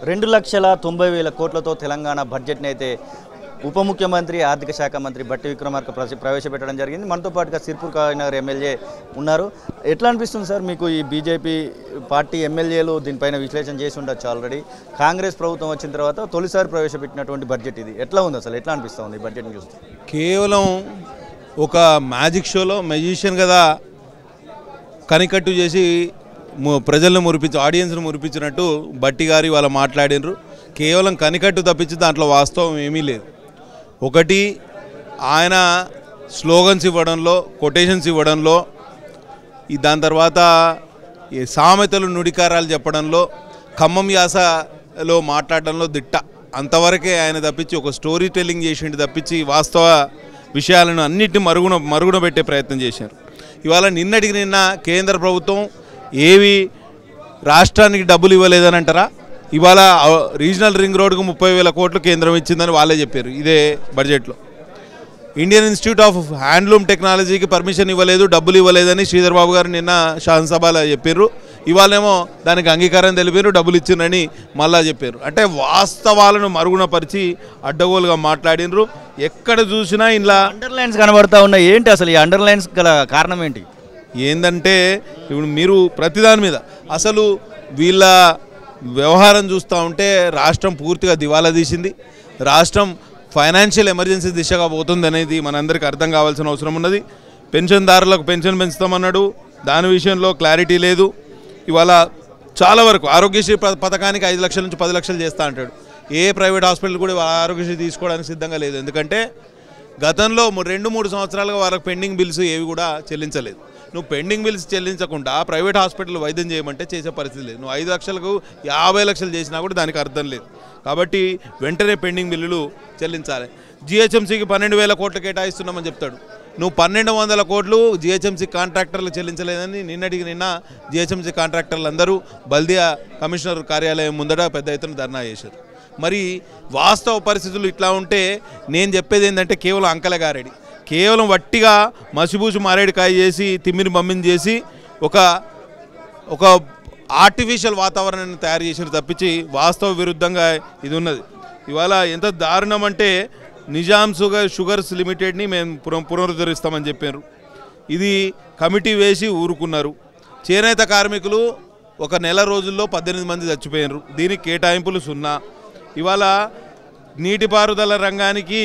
2,90,000 కోట్లతో తెలంగాణ బడ్జెట్ని అయితే ఉప ముఖ్యమంత్రి ఆర్థిక శాఖ మంత్రి బట్టి విక్రమార్క ప్రవేశపెట్టడం జరిగింది. మనతో పాటుగా సిర్పూర్ నగర్ ఎమ్మెల్యే ఉన్నారు. ఎట్లా అనిపిస్తుంది సార్ మీకు ఈ బీజేపీ పార్టీ ఎమ్మెల్యేలు దీనిపైన విశ్లేషణ చేసి ఉండొచ్చు ఆల్రెడీ. కాంగ్రెస్ ప్రభుత్వం వచ్చిన తర్వాత తొలిసారి ప్రవేశపెట్టినటువంటి బడ్జెట్ ఇది. ఎట్లా ఉంది అసలు, ఎట్లా అనిపిస్తుంది ఈ బడ్జెట్ని చూస్తే? కేవలం ఒక మ్యాజిక్ షోలో మెజిషియన్ కదా కనికట్టు చేసి ప్రజలను మురిపించి ఆడియన్స్ను మురిపించినట్టు బట్టి గారి వాళ్ళు మాట్లాడినరు. కేవలం కనికట్టు తప్పించి దాంట్లో వాస్తవం ఏమీ లేదు. ఒకటి, ఆయన స్లోగన్స్ ఇవ్వడంలో, కొటేషన్స్ ఇవ్వడంలో, దాని తర్వాత సామెతలు నుడికారాలు చెప్పడంలో, ఖమ్మం యాసలో మాట్లాడడంలో దిట్ట. అంతవరకే ఆయన తప్పించి ఒక స్టోరీ టెల్లింగ్ చేసిండు తప్పించి వాస్తవ విషయాలను అన్నిటిని మరుగున పెట్టే ప్రయత్నం చేశారు. ఇవాళ నిన్నటికి నిన్న కేంద్ర ప్రభుత్వం ఏవి రాష్ట్రానికి డబ్బులు ఇవ్వలేదని అంటారా? ఇవాళ రీజనల్ రింగ్ రోడ్కు 30,000 కోట్లు కేంద్రం ఇచ్చిందని వాళ్ళే చెప్పారు ఇదే బడ్జెట్లో. ఇండియన్ ఇన్స్టిట్యూట్ ఆఫ్ హ్యాండ్లూమ్ టెక్నాలజీకి పర్మిషన్ ఇవ్వలేదు, డబ్బులు ఇవ్వలేదని శ్రీధర్ బాబు గారు నిన్న శాసనసభలో చెప్పారు. ఇవాళేమో దానికి అంగీకారం తెలిపారు, డబ్బులు ఇచ్చిందని మళ్ళా చెప్పారు. అంటే వాస్తవాలను మరుగునపరిచి అడ్డగోలుగా మాట్లాడినరు. ఎక్కడ చూసినా ఇలా అండర్లైన్స్ కనబడతా ఉన్నాయి. ఏంటి అసలు ఈ అండర్లైన్స్ గల కారణం ఏంటి? ఏంటంటే ఇప్పుడు మీరు ప్రతిదాని మీద అసలు వీళ్ళ వ్యవహారం చూస్తూ ఉంటే రాష్ట్రం పూర్తిగా దివాలా తీసింది. రాష్ట్రం ఫైనాన్షియల్ ఎమర్జెన్సీ దిశగా పోతుంది అనేది మనందరికీ అర్థం కావాల్సిన అవసరం ఉన్నది. పెన్షన్దారులకు పెన్షన్ పెంచుతామన్నాడు, దాని విషయంలో క్లారిటీ లేదు. ఇవాళ చాలా వరకు ఆరోగ్యశ్రీ పథకానికి 5 లక్షల నుంచి 10 లక్షలు చేస్తా అంటాడు. ఏ ప్రైవేట్ హాస్పిటల్ కూడా ఆరోగ్యశ్రీ తీసుకోవడానికి సిద్ధంగా లేదు. ఎందుకంటే గతంలో 2-3 సంవత్సరాలుగా వాళ్ళకి పెండింగ్ బిల్స్ ఏవి కూడా చెల్లించలేదు. నువ్వు పెండింగ్ బిల్స్ చెల్లించకుండా ప్రైవేట్ హాస్పిటల్ వైద్యం చేయమంటే చేసే పరిస్థితి లేదు. నువ్వు 5 లక్షలకు 50 లక్షలు చేసినా కూడా దానికి అర్థం లేదు. కాబట్టి వెంటనే పెండింగ్ బిల్లులు చెల్లించాలి. జిహెచ్ఎంసీకి 12,000 కోట్లు కేటాయిస్తున్నామని చెప్తాడు. నువ్వు 1,200 కోట్లు జిహెచ్ఎంసీ కాంట్రాక్టర్లు చెల్లించలేదని నిన్నటికి నిన్న జిహెచ్ఎంసీ కాంట్రాక్టర్లు అందరూ బల్దియా కమిషనర్ కార్యాలయం ముందట పెద్ద ఎత్తున ధర్నా చేశారు. మరి వాస్తవ పరిస్థితులు ఇట్లా ఉంటే నేను చెప్పేది ఏంటంటే కేవలం అంకలగారెడి, కేవలం వట్టిగా మసిబూసి మారేడుకాయ చేసి తిమ్మిని బమ్మిని చేసి ఒక ఆర్టిఫిషియల్ వాతావరణాన్ని తయారు చేసిన తప్పించి వాస్తవ విరుద్ధంగా ఇది ఉన్నది. ఇవాళ ఎంత దారుణం అంటే నిజాం షుగర్స్ లిమిటెడ్ని మేము పునరుద్ధరిస్తామని చెప్పారు. ఇది కమిటీ వేసి ఊరుకున్నారు. చేనేత కార్మికులు 1 నెల రోజుల్లో 18 మంది చచ్చిపోయారు. దీనికి కేటాయింపులు 0. ఇవాళ నీటిపారుదల రంగానికి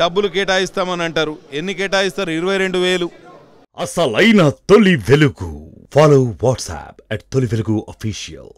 డబ్బులు కేటాయిస్తామని అంటారు. ఎన్ని కేటాయిస్తారు? 22,000. అసలైన తొలి వెలుగు. ఫాలో వాట్సాప్ @తొలి వెలుగు official.